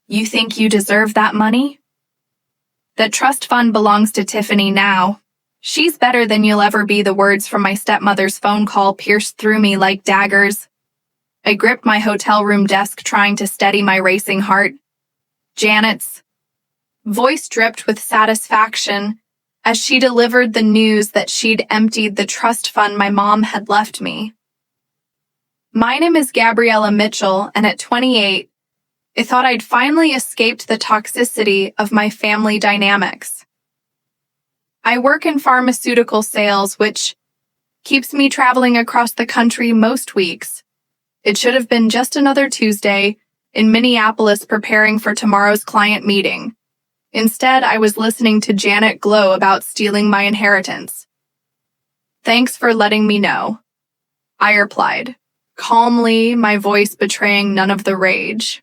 You think you deserve that money? The trust fund belongs to Tiffany now. She's better than you'll ever be. The words from my stepmother's phone call pierced through me like daggers. I gripped my hotel room desk, trying to steady my racing heart. Janet's voice dripped with satisfaction as she delivered the news that she'd emptied the trust fund my mom had left me. My name is Gabriella Mitchell, and at 28, I thought I'd finally escaped the toxicity of my family dynamics. I work in pharmaceutical sales, which keeps me traveling across the country most weeks. It should have been just another Tuesday in Minneapolis preparing for tomorrow's client meeting. Instead, I was listening to Janet glow about stealing my inheritance. Thanks for letting me know, I replied, calmly, my voice betraying none of the rage.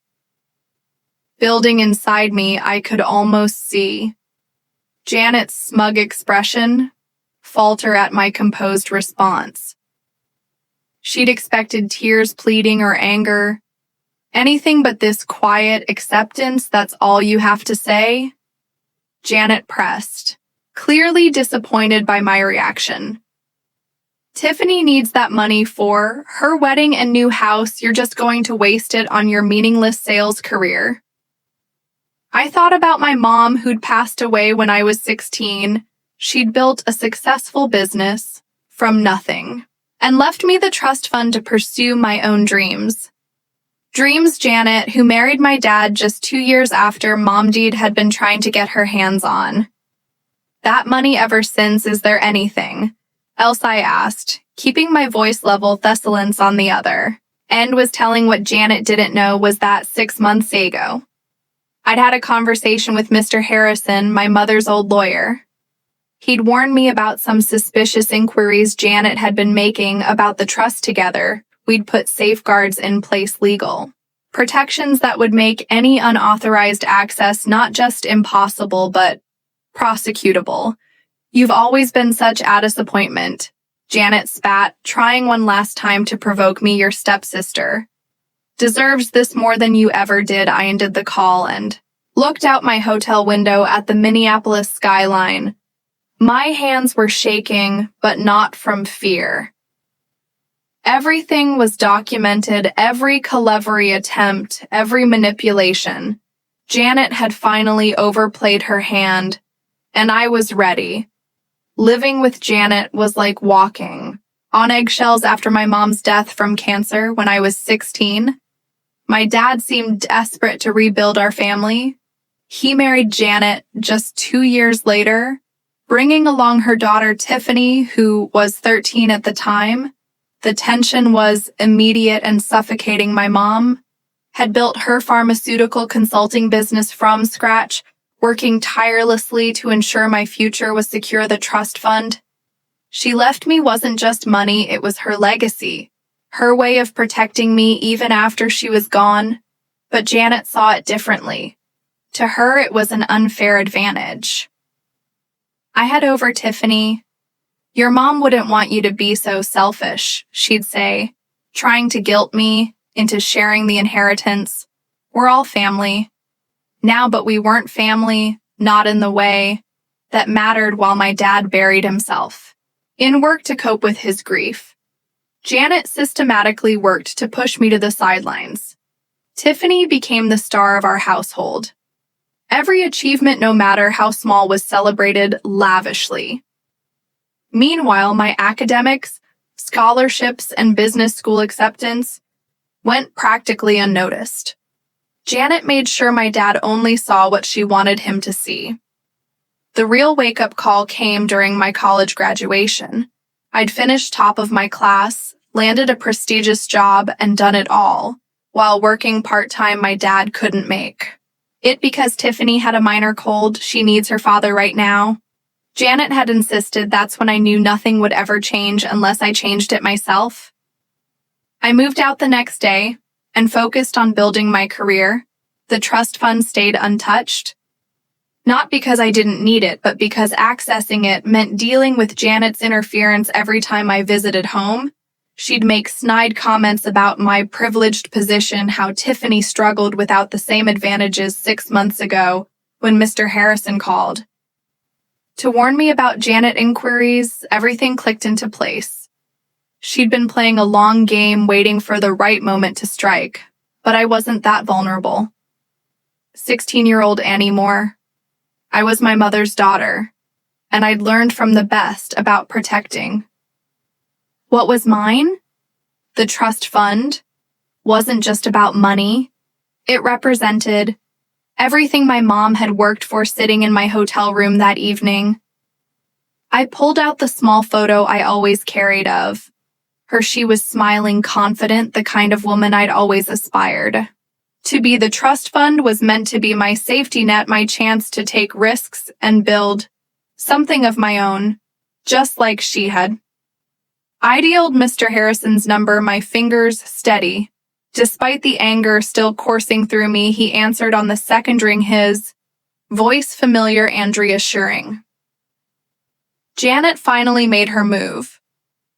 Building inside me, I could almost see Janet's smug expression falter at my composed response. She'd expected tears, pleading, or anger. Anything but this quiet acceptance, that's all you have to say? Janet pressed, clearly disappointed by my reaction. Tiffany needs that money for her wedding and new house. You're just going to waste it on your meaningless sales career. I thought about my mom, who'd passed away when I was 16. She'd built a successful business from nothing and left me the trust fund to pursue my own dreams. Dreams Janet, who married my dad just 2 years after Mom Deed had been trying to get her hands on. That money ever since, is there anything else, I asked, keeping my voice level, thessalance on the other, and was telling what Janet didn't know was that 6 months ago, I'd had a conversation with Mr. Harrison, my mother's old lawyer. He'd warned me about some suspicious inquiries Janet had been making about the trust together. We'd put safeguards in place, legal protections that would make any unauthorized access not just impossible, but prosecutable. You've always been such a disappointment, Janet spat, trying one last time to provoke me. Your stepsister deserves this more than you ever did. I ended the call and looked out my hotel window at the Minneapolis skyline. My hands were shaking, but not from fear. Everything was documented, every clevery attempt, every manipulation. Janet had finally overplayed her hand, and I was ready. Living with Janet was like walking on eggshells after my mom's death from cancer when I was 16. My dad seemed desperate to rebuild our family. He married Janet just 2 years later, bringing along her daughter Tiffany, who was 13 at the time. The tension was immediate and suffocating. My mom had built her pharmaceutical consulting business from scratch, working tirelessly to ensure my future was secure. The trust fund she left me wasn't just money, it was her legacy, her way of protecting me even after she was gone. But Janet saw it differently. To her, it was an unfair advantage. I had over Tiffany. Your mom wouldn't want you to be so selfish, she'd say, trying to guilt me into sharing the inheritance. We're all family now, but we weren't family, not in the way that mattered while my dad buried himself in work to cope with his grief. Janet systematically worked to push me to the sidelines. Tiffany became the star of our household. Every achievement, no matter how small, was celebrated lavishly. Meanwhile, my academics, scholarships, and business school acceptance went practically unnoticed. Janet made sure my dad only saw what she wanted him to see. The real wake-up call came during my college graduation. I'd finished top of my class, landed a prestigious job, and done it all, while working part-time my dad couldn't make. It because Tiffany had a minor cold. She needs her father right now. Janet had insisted. That's when I knew nothing would ever change unless I changed it myself. I moved out the next day and focused on building my career. The trust fund stayed untouched. Not because I didn't need it, but because accessing it meant dealing with Janet's interference every time I visited home. She'd make snide comments about my privileged position, how Tiffany struggled without the same advantages 6 months ago when Mr. Harrison called. To warn me about Janet inquiries, everything clicked into place. She'd been playing a long game waiting for the right moment to strike, but I wasn't that vulnerable. 16-year-old Annie Moore. I was my mother's daughter, and I'd learned from the best about protecting. What was mine? The trust fund wasn't just about money. It represented everything my mom had worked for sitting in my hotel room that evening. I pulled out the small photo I always carried of her. She was smiling, confident, the kind of woman I'd always aspired. To be the trust fund was meant to be my safety net, my chance to take risks and build something of my own, just like she had. I dialed Mr. Harrison's number, my fingers steady. Despite the anger still coursing through me, he answered on the second ring, his voice familiar and reassuring. Janet finally made her move.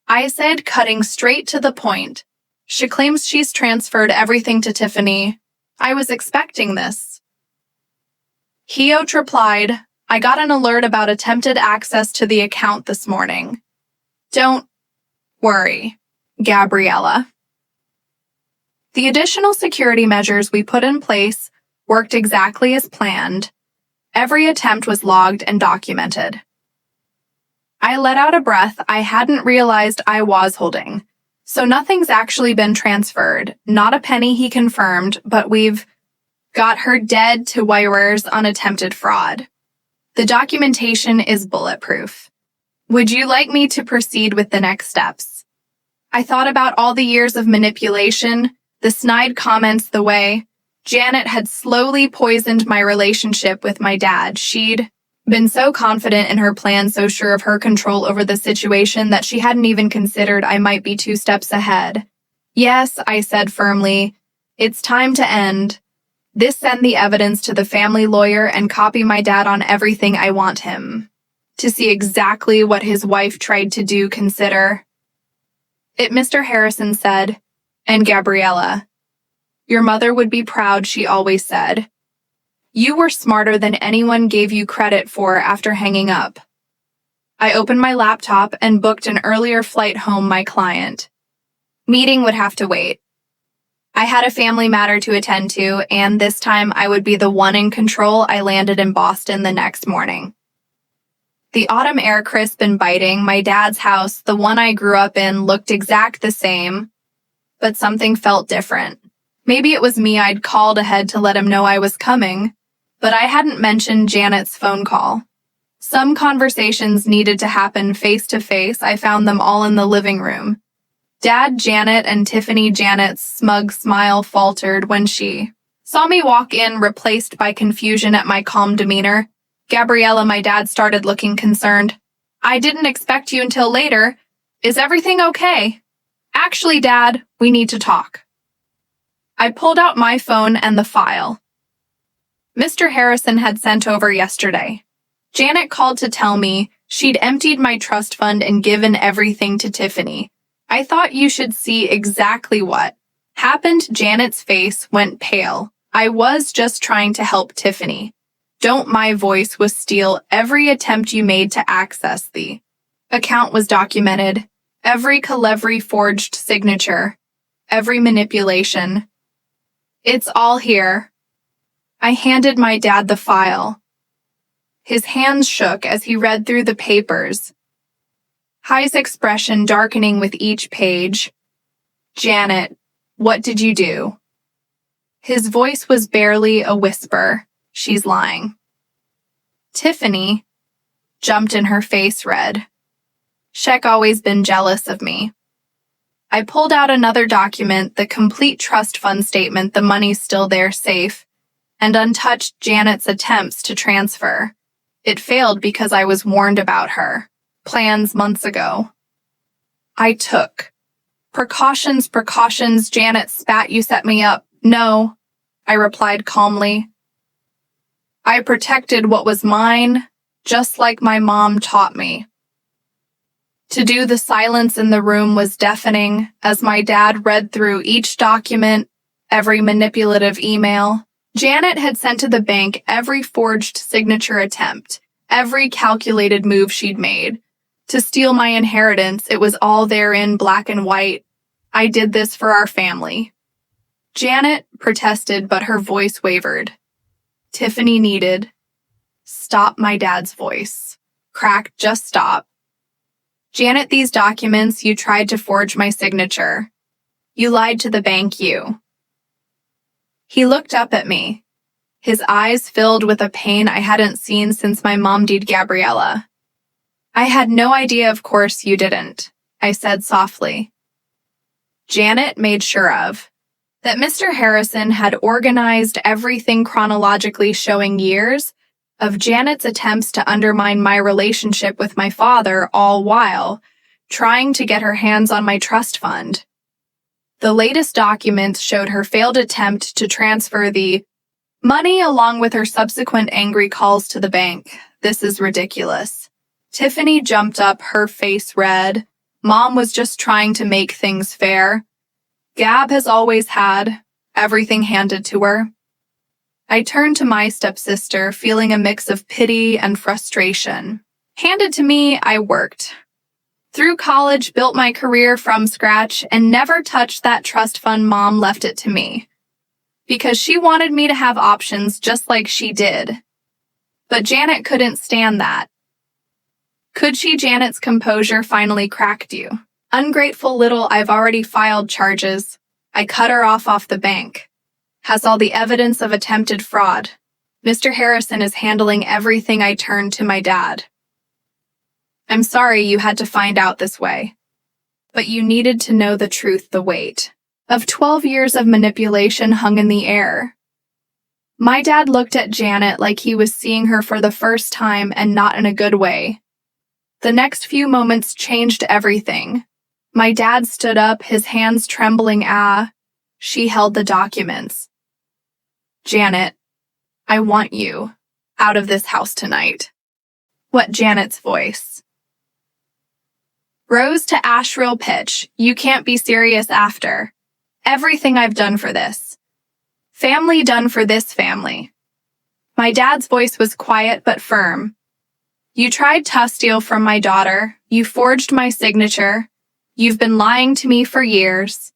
I said, cutting straight to the point. She claims she's transferred everything to Tiffany. I was expecting this. Heot replied, I got an alert about attempted access to the account this morning. Don't worry, Gabriella. The additional security measures we put in place worked exactly as planned. Every attempt was logged and documented. I let out a breath I hadn't realized I was holding. So nothing's actually been transferred, not a penny, he confirmed, but we've got her dead to wires on attempted fraud. The documentation is bulletproof. Would you like me to proceed with the next steps? I thought about all the years of manipulation, the snide comments, the way Janet had slowly poisoned my relationship with my dad. She'd been so confident in her plan, so sure of her control over the situation that she hadn't even considered I might be 2 steps ahead. Yes, I said firmly, it's time to end this. Send the evidence to the family lawyer and copy my dad on everything. I want him to see exactly what his wife tried to do. Consider it, Mr. Harrison said. And Gabriella, your mother would be proud, she always said. You were smarter than anyone gave you credit for. After hanging up, I opened my laptop and booked an earlier flight home. My client meeting would have to wait. I had a family matter to attend to, and this time I would be the one in control. I landed in Boston the next morning. The autumn air, crisp and biting. My dad's house, the one I grew up in, looked exact the same, but something felt different. Maybe it was me. I'd called ahead to let him know I was coming, but I hadn't mentioned Janet's phone call. Some conversations needed to happen face to face. I found them all in the living room. Dad, Janet, and Tiffany. Janet's smug smile faltered when she saw me walk in, replaced by confusion at my calm demeanor. Gabriella, my dad started looking concerned. I didn't expect you until later. Is everything okay? Actually, Dad, we need to talk. I pulled out my phone and the file Mr. Harrison had sent over yesterday. Janet called to tell me she'd emptied my trust fund and given everything to Tiffany. I thought you should see exactly what happened. Janet's face went pale. I was just trying to help Tiffany. Don't. My voice was steel. Every attempt you made to access the account was documented. Every every forged signature, every manipulation. It's all here. I handed my dad the file. His hands shook as he read through the papers, his expression darkening with each page. Janet, what did you do? His voice was barely a whisper. She's lying. Tiffany jumped in, her face red. She's always been jealous of me. I pulled out another document, the complete trust fund statement. The money's still there, safe and untouched. Janet's attempts to transfer. It failed because I was warned about her plans months ago. I took precautions. Janet spat. You set me up. No, I replied calmly. I protected what was mine, just like my mom taught me. The silence in the room was deafening as my dad read through each document, every manipulative email. Janet had sent to the bank every forged signature attempt, every calculated move she'd made. To steal my inheritance, it was all there in black and white. I did this for our family. Janet protested, but her voice wavered. Tiffany needed. Stop, my dad's voice. Crack, just stop. Janet, these documents, you tried to forge my signature. You lied to the bank, He looked up at me, his eyes filled with a pain I hadn't seen since my mom died, Gabriella. I had no idea, of course you didn't, I said softly. Janet made sure of that Mr. Harrison had organized everything chronologically, showing years of Janet's attempts to undermine my relationship with my father, all while trying to get her hands on my trust fund. The latest documents showed her failed attempt to transfer the money along with her subsequent angry calls to the bank. This is ridiculous. Tiffany jumped up, her face red. Mom was just trying to make things fair. Gab has always had everything handed to her. I turned to my stepsister, feeling a mix of pity and frustration. Handed to me, I worked. Through college, built my career from scratch, and never touched that trust fund. Mom left it to me because she wanted me to have options just like she did. But Janet couldn't stand that. Could she? Janet's composure finally cracked. You ungrateful little, I've already filed charges. I cut her off the bank. Has all the evidence of attempted fraud. Mr. Harrison is handling everything. I turned to my dad. I'm sorry you had to find out this way, but you needed to know the truth. The weight of 12 years of manipulation hung in the air. My dad looked at Janet like he was seeing her for the first time, and not in a good way. The next few moments changed everything. My dad stood up, his hands trembling. She held the documents. Janet, I want you out of this house tonight. What? Janet's voice rose to ashrill pitch. You can't be serious after everything I've done for this family, done for this family. My dad's voice was quiet but firm. You tried to steal from my daughter. You forged my signature. You've been lying to me for years.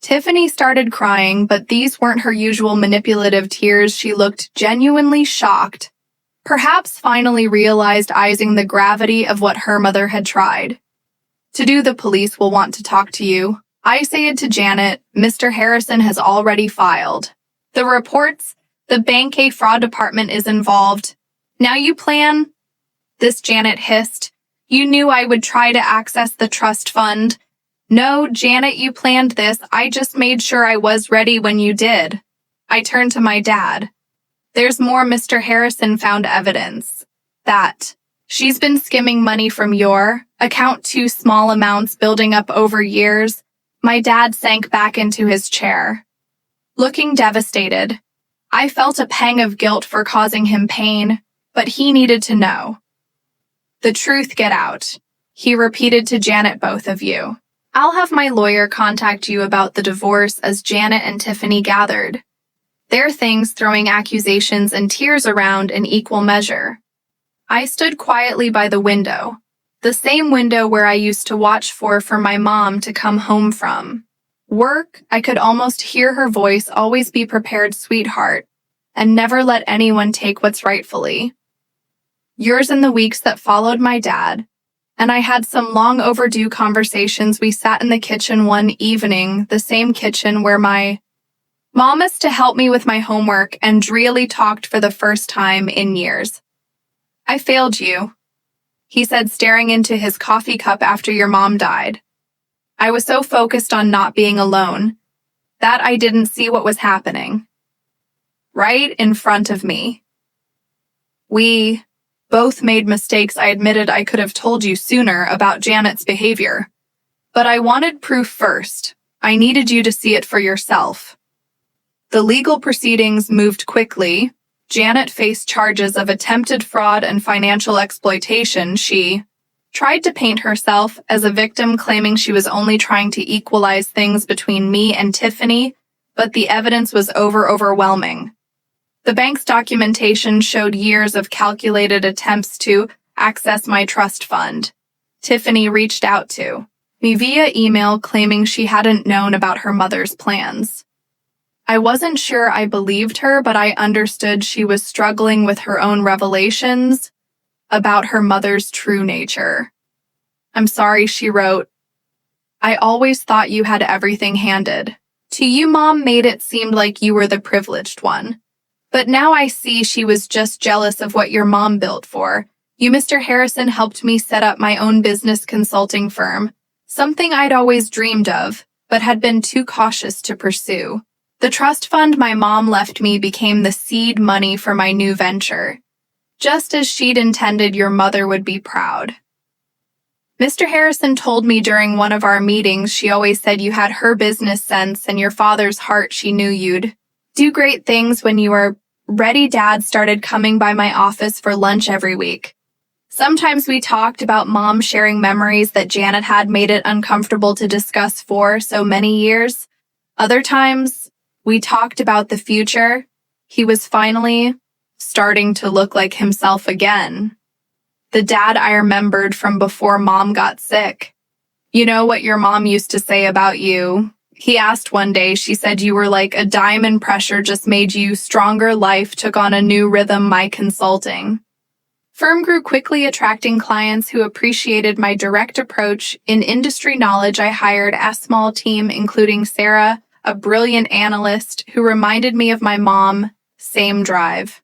Tiffany started crying, but these weren't her usual manipulative tears. She looked genuinely shocked. Perhaps finally realizing the gravity of what her mother had tried to do. The police will want to talk to you. I said to Janet, Mr. Harrison has already filed the reports. The bank fraud department is involved. Now you plan this, Janet hissed. You knew I would try to access the trust fund. No, Janet, you planned this. I just made sure I was ready when you did. I turned to my dad. There's more. Mr. Harrison found evidence that she's been skimming money from your account, too small amounts building up over years. My dad sank back into his chair, looking devastated. I felt a pang of guilt for causing him pain, but he needed to know. The truth, get out, he repeated to Janet, both of you. I'll have my lawyer contact you about the divorce. As Janet and Tiffany gathered their things, throwing accusations and tears around in equal measure, I stood quietly by the window, the same window where I used to watch for my mom to come home from work. I could almost hear her voice, always be prepared, sweetheart, and never let anyone take what's rightfully yours. In the weeks that followed, my dad and I had some long overdue conversations. We sat in the kitchen one evening, the same kitchen where my mom used to help me with my homework, and really talked for the first time in years. I failed you, he said, staring into his coffee cup. After your mom died, I was so focused on not being alone that I didn't see what was happening right in front of me. We both made mistakes. I admitted I could have told you sooner about Janet's behavior, but I wanted proof first. I needed you to see it for yourself. The legal proceedings moved quickly. Janet faced charges of attempted fraud and financial exploitation. She tried to paint herself as a victim, claiming she was only trying to equalize things between me and Tiffany, but the evidence was overwhelming. The bank's documentation showed years of calculated attempts to access my trust fund. Tiffany reached out to me via email, claiming she hadn't known about her mother's plans. I wasn't sure I believed her, but I understood she was struggling with her own revelations about her mother's true nature. "I'm sorry," she wrote. "I always thought you had everything handed. To you, Mom made it seem like you were the privileged one. But now I see she was just jealous of what your mom built for. You, Mr. Harrison, helped me set up my own business consulting firm, something I'd always dreamed of, but had been too cautious to pursue. The trust fund my mom left me became the seed money for my new venture. Just as she'd intended, your mother would be proud. Mr. Harrison told me during one of our meetings she always said you had her business sense and your father's heart. She knew you'd do great things when you were ready." Dad started coming by my office for lunch every week. Sometimes we talked about Mom sharing memories that Janet had made it uncomfortable to discuss for so many years. Other times, we talked about the future. He was finally starting to look like himself again. The dad I remembered from before Mom got sick. "You know what your mom used to say about you?" he asked one day. "She said you were like a diamond. Pressure just made you stronger. Life took on a new rhythm." My consulting firm grew quickly, attracting clients who appreciated my direct approach. In industry knowledge, I hired a small team, including Sarah, a brilliant analyst who reminded me of my mom. Same drive,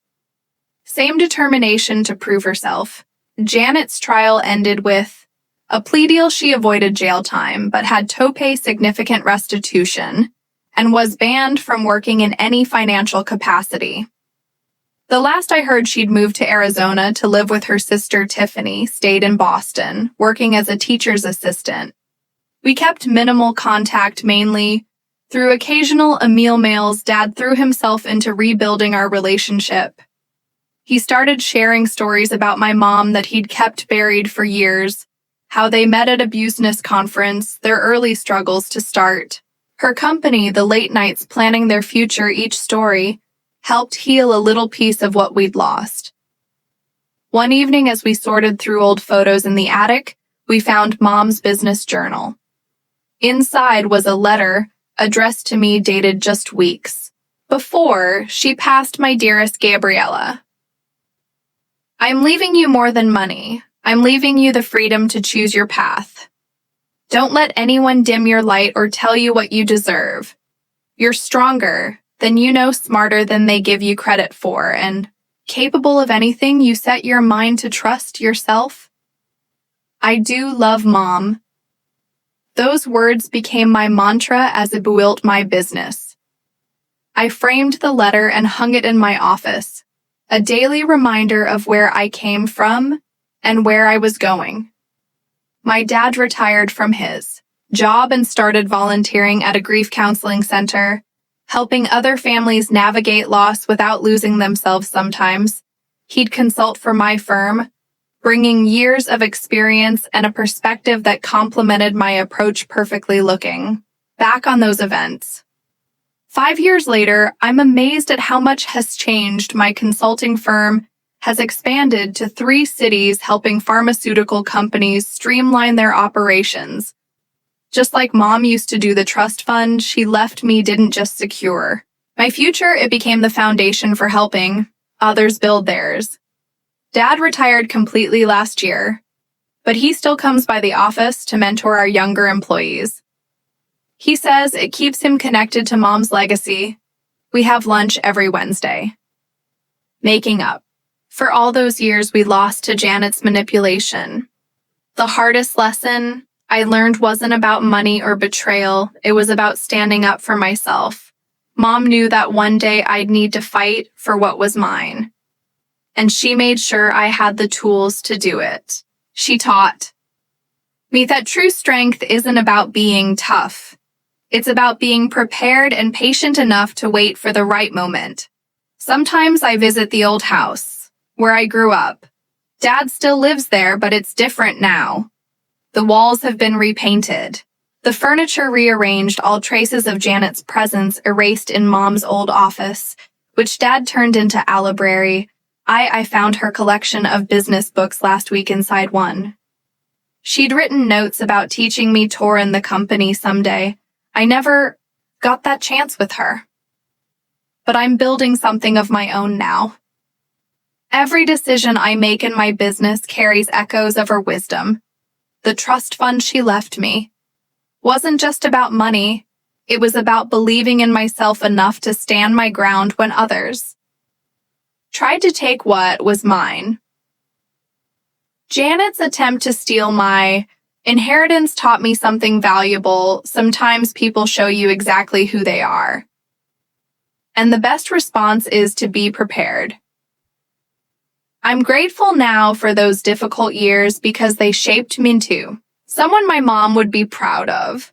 same determination to prove herself. Janet's trial ended with a plea deal. She avoided jail time, but had to pay significant restitution and was banned from working in any financial capacity. The last I heard, she'd moved to Arizona to live with her sister Tiffany, stayed in Boston, working as a teacher's assistant. We kept minimal contact, mainly through occasional email mails. Dad threw himself into rebuilding our relationship. He started sharing stories about my mom that he'd kept buried for years, how they met at a business conference, their early struggles to start her company, the late nights planning their future. Each story helped heal a little piece of what we'd lost. One evening, as we sorted through old photos in the attic, we found Mom's business journal. Inside was a letter addressed to me, dated just weeks before she passed. "My dearest Gabriella, I'm leaving you more than money. I'm leaving you the freedom to choose your path. Don't let anyone dim your light or tell you what you deserve. You're stronger than you know, smarter than they give you credit for, and capable of anything you set your mind to. Trust yourself. I do love, Mom." Those words became my mantra as it built my business. I framed the letter and hung it in my office, a daily reminder of where I came from and where I was going. My dad retired from his job and started volunteering at a grief counseling center, helping other families navigate loss without losing themselves. Sometimes he'd consult for my firm, bringing years of experience and a perspective that complemented my approach perfectly. Looking back on those events 5 years later, I'm amazed at how much has changed. My consulting firm has expanded to 3 cities, helping pharmaceutical companies streamline their operations. Just like Mom used to do, the trust fund she left me didn't just secure my future, it became the foundation for helping others build theirs. Dad retired completely last year, but he still comes by the office to mentor our younger employees. He says it keeps him connected to Mom's legacy. We have lunch every Wednesday, making up for all those years we lost to Janet's manipulation. The hardest lesson I learned wasn't about money or betrayal. It was about standing up for myself. Mom knew that one day I'd need to fight for what was mine, and she made sure I had the tools to do it. She taught me that true strength isn't about being tough. It's about being prepared and patient enough to wait for the right moment. Sometimes I visit the old house where I grew up, Dad still lives there, but it's different now. The walls have been repainted. The furniture rearranged, all traces of Janet's presence erased in Mom's old office, which Dad turned into a library. I found her collection of business books last week inside one. She'd written notes about teaching me to run the company someday. I never got that chance with her. But I'm building something of my own now. Every decision I make in my business carries echoes of her wisdom. The trust fund she left me wasn't just about money. It was about believing in myself enough to stand my ground when others tried to take what was mine. Janet's attempt to steal my inheritance taught me something valuable. Sometimes people show you exactly who they are. And the best response is to be prepared. I'm grateful now for those difficult years because they shaped me into someone my mom would be proud of.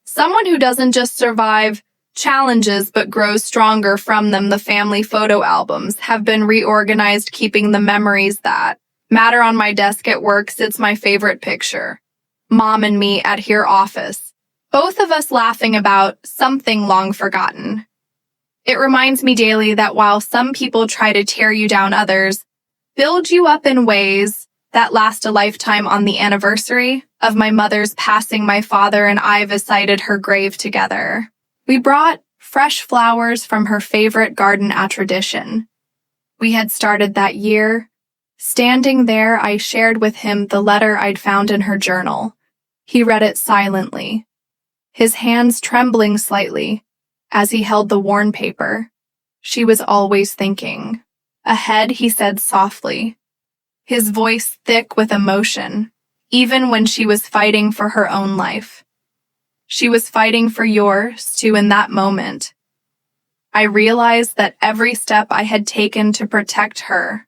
Someone who doesn't just survive challenges but grows stronger from them. The family photo albums have been reorganized, keeping the memories that matter. On my desk at work sits my favorite picture. Mom and me at her office, both of us laughing about something long forgotten. It reminds me daily that while some people try to tear you down, others build you up in ways that last a lifetime. On the anniversary of my mother's passing, my father and I visited her grave together. We brought fresh flowers from her favorite garden, a tradition we had started that year. Standing there, I shared with him the letter I'd found in her journal. He read it silently, his hands trembling slightly as he held the worn paper. She was always thinking ahead, he said softly, his voice thick with emotion. Even when she was fighting for her own life, she was fighting for yours too. In that moment, I realized that every step I had taken to protect her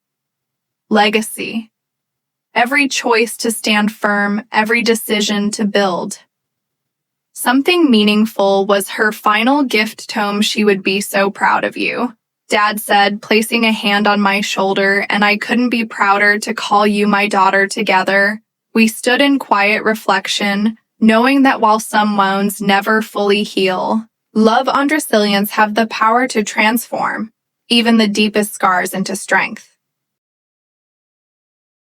legacy, every choice to stand firm, every decision to build something meaningful was her final gift. Tome, she would be so proud of you, Dad said, placing a hand on my shoulder, and I couldn't be prouder to call you my daughter. Together, we stood in quiet reflection, knowing that while some wounds never fully heal, love and resilience have the power to transform even the deepest scars into strength.